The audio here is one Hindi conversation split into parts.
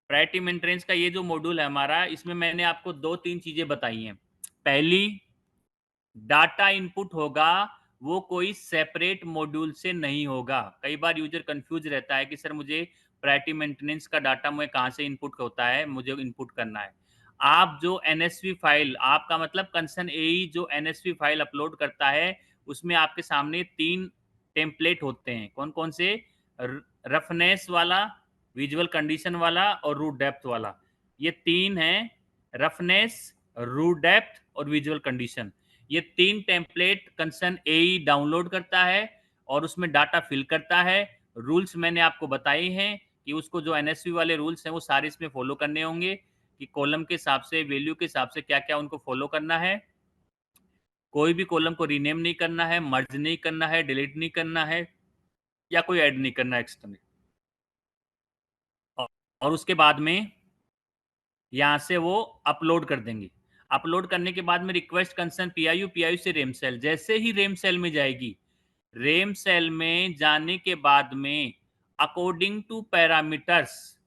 प्रायोरिटी मेंटेनेंस का ये जो मॉड्यूल है हमारा, इसमें मैंने आपको 2-3 चीजें बताई हैं। पहली, डाटा इनपुट होगा वो कोई सेपरेट मॉड्यूल से नहीं होगा। कई बार यूजर कंफ्यूज रहता है कि सर मुझे प्रायोरिटी मेंटेनेंस का डाटा मैं कहाँ से इनपुट होता है, मुझे इनपुट करना है। आप जो एनएसवी फाइल, आपका मतलब कंसर्न एई जो एनएसवी फाइल अपलोड करता है, उसमें आपके सामने 3 टेम्पलेट होते हैं। कौन कौन से? रफनेस वाला, विजुअल कंडीशन वाला और रूट डेप्थ वाला। ये 3 हैं, रफनेस, रूट डेप्थ और विजुअल कंडीशन। ये 3 टेम्पलेट कंसर्न एई डाउनलोड करता है और उसमें डाटा फिल करता है। रूल्स मैंने आपको बताए हैं कि उसको जो एनएसवी वाले रूल्स हैं वो सारे इसमें फॉलो करने होंगे, कि कॉलम के हिसाब से, वैल्यू के हिसाब से क्या-क्या उनको फॉलो करना है। कोई भी कॉलम को रीनेम नहीं करना है, मर्ज नहीं करना है, डिलीट नहीं करना है या कोई ऐड नहीं करना है एक्स्ट्रा। और उसके बाद में यहाँ से वो अपलोड कर देंगे। अपलोड करने के बाद में रिक्वेस्ट कंसर्न पीआईयू, पीआईयू से रेम सेल। जैसे ही रेम सेल में जाएगी, रेम सेल में जाने के बाद में अकॉर्डिंग टू पैरामीटर्स,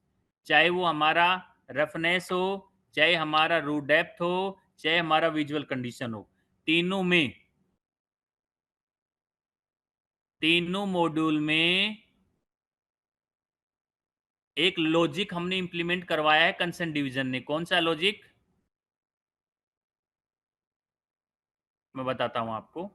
चाहे वो हमारा रफनेस हो, चाहे हमारा रूट डेप्थ हो, चाहे हमारा विजुअल कंडीशन हो, तीनों में, तीनों मॉड्यूल में एक लॉजिक हमने इंप्लीमेंट करवाया है कंसर्न डिवीजन ने। कौन सा लॉजिक? मैं बताता हूं आपको।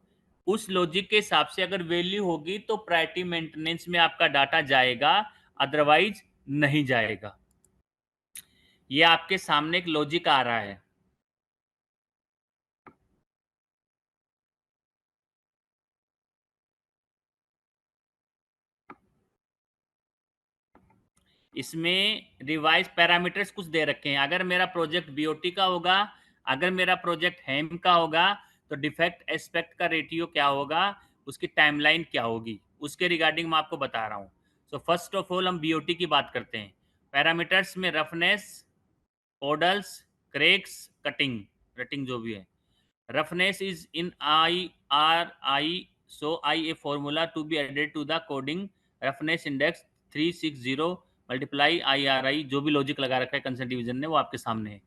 उस लॉजिक के हिसाब से अगर वैल्यू होगी तो प्रायोरिटी मेंटेनेंस में आपका डाटा जाएगा, अदरवाइज नहीं जाएगा। ये आपके सामने एक लॉजिक आ रहा है। इसमें रिवाइज पैरामीटर्स कुछ दे रखे हैं। अगर मेरा प्रोजेक्ट बीओटी का होगा, अगर मेरा प्रोजेक्ट हेम का होगा, तो डिफेक्ट एस्पेक्ट का रेटियो क्या होगा, उसकी टाइमलाइन क्या होगी, उसके रिगार्डिंग मैं आपको बता रहा हूँ। सो फर्स्ट ऑफ ऑल हम बीओटी की बात करते हैं। पैरामीटर्स में रफनेस, पॉडल्स, क्रैक्स, कटिंग, रटिंग जो भी है। Roughness is in IRI, so I a formula to be added to the coding roughness index 360 multiply IRI, जो भी लॉजिक लगा रखा है कंसर्न डिवीजन ने वो आपके सामने है।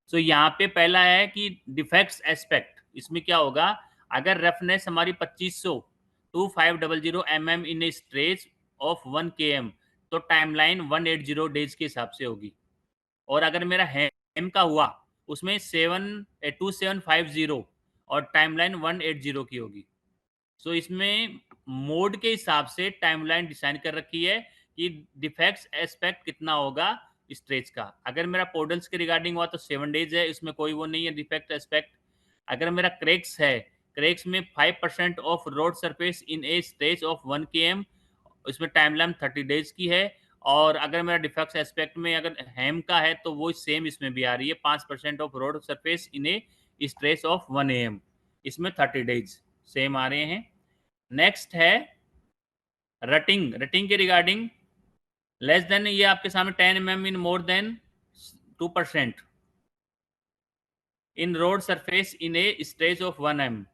सो यहाँ पे पहला है कि डिफेक्ट्स एस्पेक्ट, इसमें क्या होगा, अगर रफनेस हमारी 2500 2500 mm in A stretch of 1 km, तो टाइमलाइन 180 डेज के हिसाब से होगी। और अगर मेरा हेम का हुआ, उसमें 2750 और टाइमलाइन 180 की होगी। सो इसमें मोड के हिसाब से टाइमलाइन डिसाइन कर रखी है कि डिफेक्ट्स एस्पेक्ट कितना होगा स्ट्रेच का। अगर मेरा पोर्टल्स के रिगार्डिंग हुआ तो 7 डेज है, इसमें कोई वो नहीं है डिफेक्ट एस्पेक्ट। अगर मेरा क्रैक्स है, क्रैक्स में 5% of road surface in A stretch of 1 km, इसमें टाइमलाइन 30 डेज की है। और अगर मेरा डिफेक्ट एस्पेक्ट में अगर हेम का है तो वो सेम इसमें भी आ रही है, 5% of road surface in A stretch of 1 am, इसमें 30 डेज सेम आ रहे हैं। नेक्स्ट है रटिंग। रटिंग के रिगार्डिंग लेस देन, ये आपके सामने 10 mm in more than 2% in road surface in A stretch of 1 m,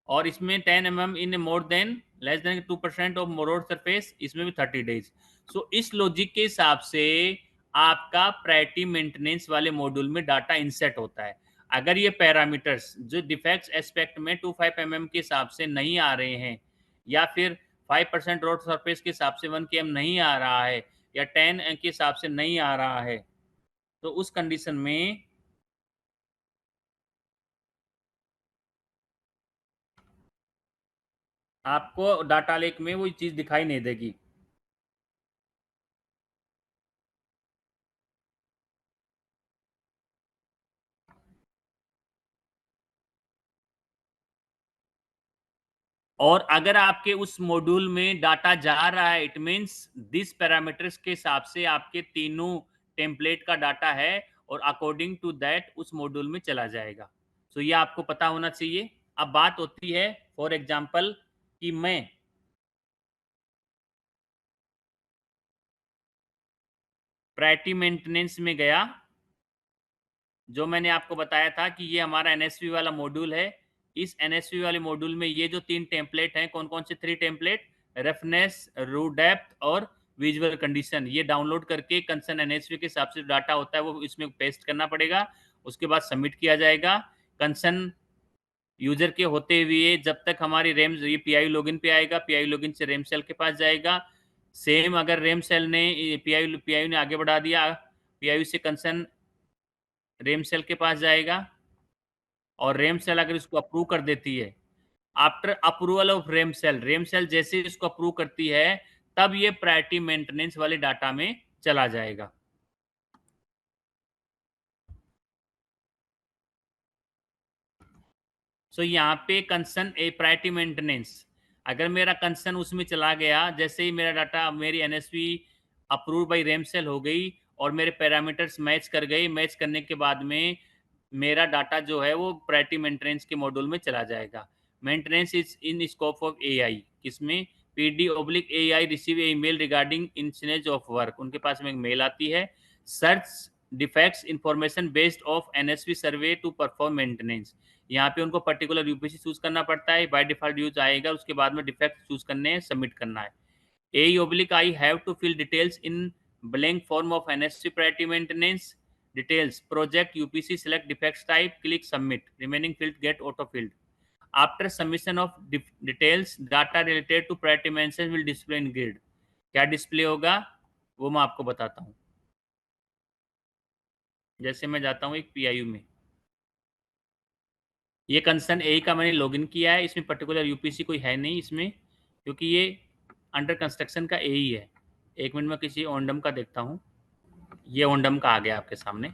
और इसमें 10 mm in more than less than 2% of road surface, इसमें भी 30 डेज। सो इस लॉजिक के हिसाब से आपका प्रायोरिटी मेंटेनेंस वाले मॉड्यूल में डाटा इंसेट होता है। अगर ये पैरामीटर्स जो डिफेक्ट्स एस्पेक्ट में 25 mm के हिसाब से नहीं आ रहे हैं, या फिर 5% रोड सरफेस के हिसाब से 1 km नहीं आ रहा है, या 10 के हिसाब से नहीं आ रहा है, तो उस कंडीशन में आपको डाटा लेक में वो चीज़ दिखाई नहीं देगी। और अगर आपके उस मॉड्यूल में डाटा जा रहा है, इट मीन्स दिस पैरामीटर्स के हिसाब से आपके तीनों टेम्पलेट का डाटा है और अकॉर्डिंग टू दैट उस मॉड्यूल में चला जाएगा। सो ये आपको पता होना चाहिए। अब बात होती है फॉर एग्जांपल कि मैं प्रायोरिटी मेंटेनेंस में गया, जो मैंने आपको बताया था कि ये हमारा एनएसवी वाला मॉड्यूल है। इस एनएसवी वाले मॉड्यूल में ये जो 3 टेम्पलेट हैं, कौन कौन से 3 टेम्पलेट? रफनेस, रू डेप्थ और विजुअल कंडीशन, ये डाउनलोड करके कंसर्न एनएसवी के हिसाब से डाटा होता है वो इसमें पेस्ट करना पड़ेगा। उसके बाद सबमिट किया जाएगा। कंसर्न यूजर के होते हुए जब तक हमारी रेम ये पीआई लॉगिन पे आएगा, पीआई लॉगिन से रेम सेल के पास जाएगा। सेम अगर रेम सेल ने पीआई ने आगे बढ़ा दिया, पीआई से कंसर्न रेम सेल के पास जाएगा और रेम सेल अगर इसको अप्रूव कर देती है, after approval of RAM cell जैसे इसको अप्रूव करती है तब ये प्रायोरिटी मेंटेनेंस वाले डाटा में चला जाएगा। सो यहाँ पे कंसर्न ए प्रायोरिटी मेंटेनेंस, अगर मेरा कंसर्न उसमें चला गया, जैसे ही मेरा डाटा मेरी NSV approve by RAM cell हो गई और मेरे पैरामीटर्स मैच कर गए, मैच करने के बाद में मेरा डाटा जो है वो प्रायोरिटी मेंटेनेंस के मॉड्यूल में चला जाएगा। Maintenance is in scope of AI, किसमें PD/AI receive a email regarding incidence of work, उनके पास में एक मेल आती है, search defects information based of NSV survey to perform maintenance. यहाँ पे उनको पर्टिकुलर यूपीसी चूज करना पड़ता है, बाय डिफॉल्ट यूज आएगा, उसके बाद में डिफेक्ट चूज करने हैं, सबमिट करना है। A/I have to fill details in blank form of NSC priority maintenance details project UPC, select defects type, click submit, remaining field get auto filled. After submission of details, data related to priority maintenance will display in grid. क्या डिस्प्ले होगा वो मैं आपको बताता हूँ। जैसे मैं जाता हूँ एक पीआईयू में, ये कंसर्न ए का मैंने लॉगिन किया है, इसमें पर्टिकुलर यूपीसी कोई है नहीं इसमें, क्योंकि ये अंडर कंस्ट्रक्शन का ए ही है। एक मिनट में किसी ओंडम का देखता हूँ। ये ओंडम का आ गया आपके सामने,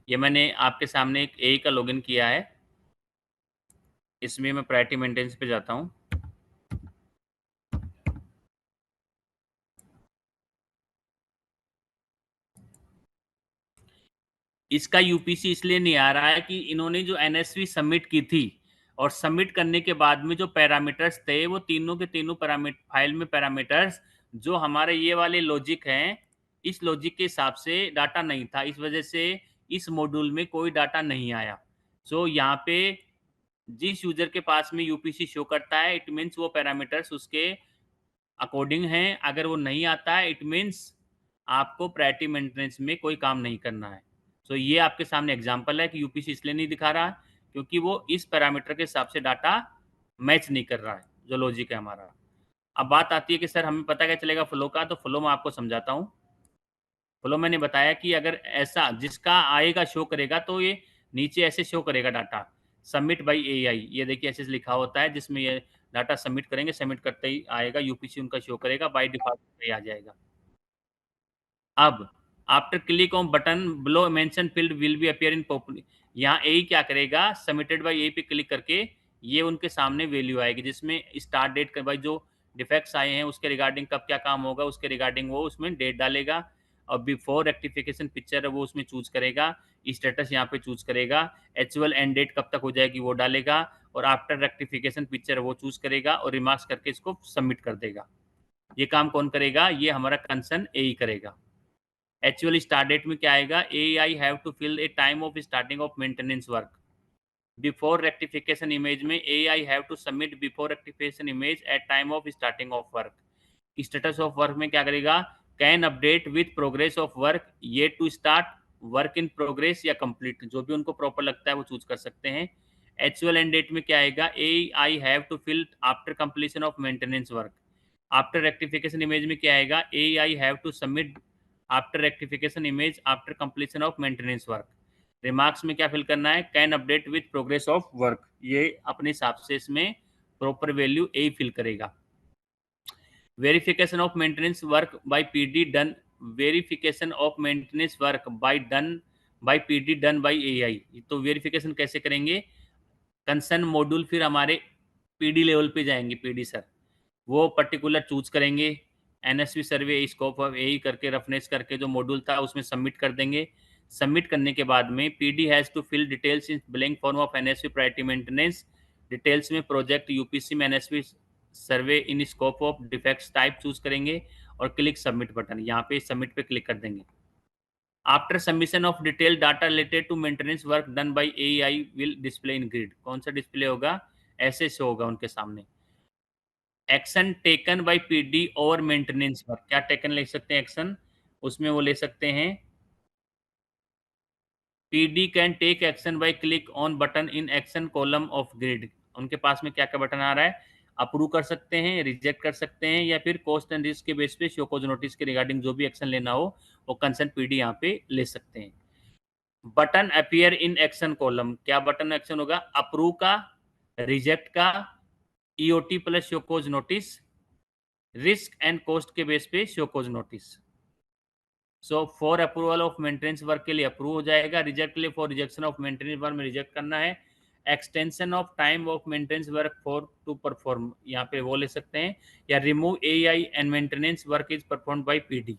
ये मैंने आपके सामने एक ए का लॉगिन किया है, इसमें मैं प्रायोरिटी मेंटेनेंस पे जाता हूँ। इसका यूपीसी इसलिए नहीं आ रहा है कि इन्होंने जो एनएसवी सबमिट की थी और सबमिट करने के बाद में जो पैरामीटर्स थे वो तीनों के तीनों फाइल में पैरामीटर्स जो हमारे ये वाले लॉजिक हैं, इस लॉजिक के हिसाब से डाटा नहीं था, इस वजह से इस मॉड्यूल में कोई डाटा नहीं आया। सो यहाँ पे जिस यूजर के पास में यूपीसी शो करता है इट मीन्स वो पैरामीटर्स उसके अकॉर्डिंग हैं, अगर वो नहीं आता है इट मीन्स आपको प्रायोरिटी मेंटेनेंस में कोई काम नहीं करना है। सो ये आपके सामने एग्जांपल है कि यूपीसी इसलिए नहीं दिखा रहा क्योंकि वो इस पैरामीटर के हिसाब से डाटा मैच नहीं कर रहा है, जो लॉजिक है हमारा। अब बात आती है कि सर हमें पता क्या चलेगा फ्लो का, तो फ्लो मैं आपको समझाता हूँ। फ्लो मैंने बताया कि अगर ऐसा जिसका आएगा शो करेगा तो ये नीचे ऐसे शो करेगा डाटा, सबमिट बाई एआई, ये देखिए ऐसे लिखा होता है जिसमें ये डाटा सबमिट करेंगे, सबमिट करते ही आएगा यूपीसी उनका शो करेगा, बाय डिफॉल्ट आ जाएगा। अब after click on button below mention field will be appear in popular, यहाँ ए क्या करेगा, सबमिटेड बाय ए पे क्लिक करके ये उनके सामने वैल्यू आएगी जिसमें स्टार्ट डेट का भाई जो डिफेक्ट्स आए हैं उसके रिगार्डिंग कब क्या काम होगा उसके रिगार्डिंग वो उसमें डेट डालेगा, और बिफोर रेक्टिफिकेशन पिक्चर है वो उसमें चूज करेगा, स्टेटस यहाँ पे चूज करेगा, एक्चुअल एंड डेट कब तक हो जाएगी वो डालेगा, और आफ्टर रेक्टिफिकेशन पिक्चर वो चूज करेगा और रिमार्क्स करके इसको सबमिट कर देगा। ये काम कौन करेगा, ये हमारा कंसर्न ए ही करेगा। एक्चुअल स्टार्ट डेट में क्या आएगा, AI have to fill a time of starting of maintenance work, before rectification image में AI have to submit before rectification image at time of starting of work. Status of work में क्या करेगा, can update with progress of work, ये to start, work in progress या कंप्लीट, जो भी उनको प्रॉपर लगता है वो चूज कर सकते हैं। एक्चुअल एंड डेट में क्या आएगा, AI have to fill after completion of maintenance work. After rectification image में क्या आएगा, AI have to submit after rectification image after completion of maintenance work. Remarks में क्या फिल करना है, can update with progress of work, ये अपने हिसाब से इसमें प्रॉपर वैल्यू ए फिल करेगा। Verification of maintenance work by PD done, verification of maintenance work by PD done by AI, तो वेरिफिकेशन कैसे करेंगे, कंसर्न मॉड्यूल फिर हमारे पीडी लेवल पे जाएंगे, पीडी सर वो पर्टिकुलर चूज करेंगे, एनएसवी सर्वे स्कोप ऑफ ए करके रफनेस करके जो मॉड्यूल था उसमें सबमिट कर देंगे। सबमिट करने के बाद में PD has to fill details in blank form of NSV priority maintenance details में प्रोजेक्ट यूपीसी में NSV survey in scope of defects type choose करेंगे और क्लिक सबमिट बटन, यहाँ पे सबमिट पे क्लिक कर देंगे। After submission of detail data related to maintenance work done by AI will display in grid, कौन सा डिस्प्ले होगा, ऐसे शो होगा उनके सामने। एक्शन टेकन बाय पीडी और मेंटेनेंस वर्क, क्या टेकन लिख सकते हैं एक्शन, उसमें वो ले सकते हैं PD can take action by click on button in action column of grid. उनके पास में क्या क्या बटन आ रहा है, अप्रूव कर सकते हैं, रिजेक्ट कर सकते हैं, या फिर कॉस्ट एंड रिस्क के बेस पे शो कॉज नोटिस के रिगार्डिंग जो भी एक्शन लेना हो वो कंसर्न पीडी यहाँ पे ले सकते हैं। Button appear in action column, क्या बटन एक्शन होगा, अप्रूव का, रिजेक्ट का, EOT plus show cause notice, risk and cost के बेस पे show cause notice. So for approval of maintenance work के लिए अप्रूव हो जाएगा, रिजेक्ट के लिए for rejection of maintenance work में रिजेक्ट करना है, extension of time of maintenance work for to perform, यहाँ पे वो ले सकते हैं, या remove AI and maintenance work is performed by PD.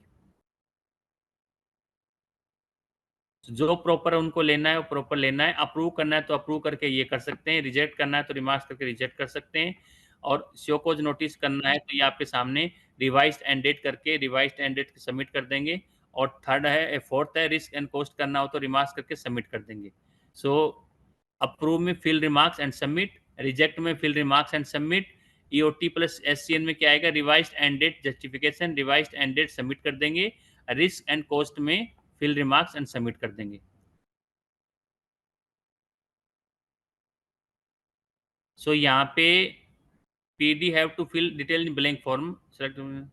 जो प्रॉपर उनको लेना है वो प्रॉपर लेना है, अप्रूव करना है तो अप्रूव करके ये कर सकते हैं, रिजेक्ट करना है तो रिमार्क्स करके रिजेक्ट कर सकते हैं, और शो कॉज नोटिस करना है तो ये आपके सामने रिवाइज्ड एंड डेट करके रिवाइज्ड एंड डेट सबमिट कर देंगे, और थर्ड है फोर्थ है रिस्क एंड कॉस्ट करना हो तो रिमार्क्स करके सबमिट कर देंगे। सो अप्रूव में fill remarks and submit, reject में fill remarks and submit, EOT plus SCN में क्या आएगा, revised end date justification, revised end date submit कर देंगे, रिस्क एंड कॉस्ट में फिल रिमार्क्स एंड सबमिट कर देंगे। सो यहाँ पे PD have to fill detail in blank form select.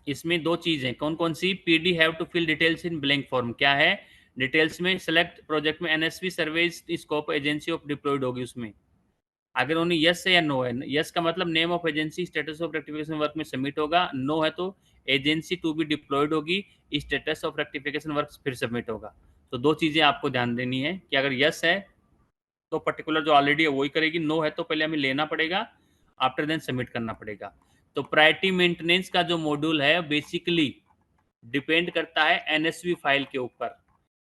इसमें दो चीजें कौन कौन सी, PD have to fill details in blank form क्या है, डिटेल्स में सेलेक्ट प्रोजेक्ट में NSV service scope agency of deployed होगी, उसमें अगर उन्हें यस है या नो है, यस का मतलब name of agency status of rectification work में सबमिट होगा, नो है तो एजेंसी टू बी डिप्लॉयड होगी, स्टेटस ऑफ रेक्टिफिकेशन वर्क फिर सबमिट होगा। तो दो चीजें आपको ध्यान देनी है कि अगर यस है तो पर्टिकुलर जो ऑलरेडी है वही करेगी, नो है तो पहले हमें लेना पड़ेगा, आफ्टर देन सबमिट करना पड़ेगा। तो प्रायोरिटी मेंटेनेंस का जो मॉड्यूल है बेसिकली डिपेंड करता है एनएसवी फाइल के ऊपर।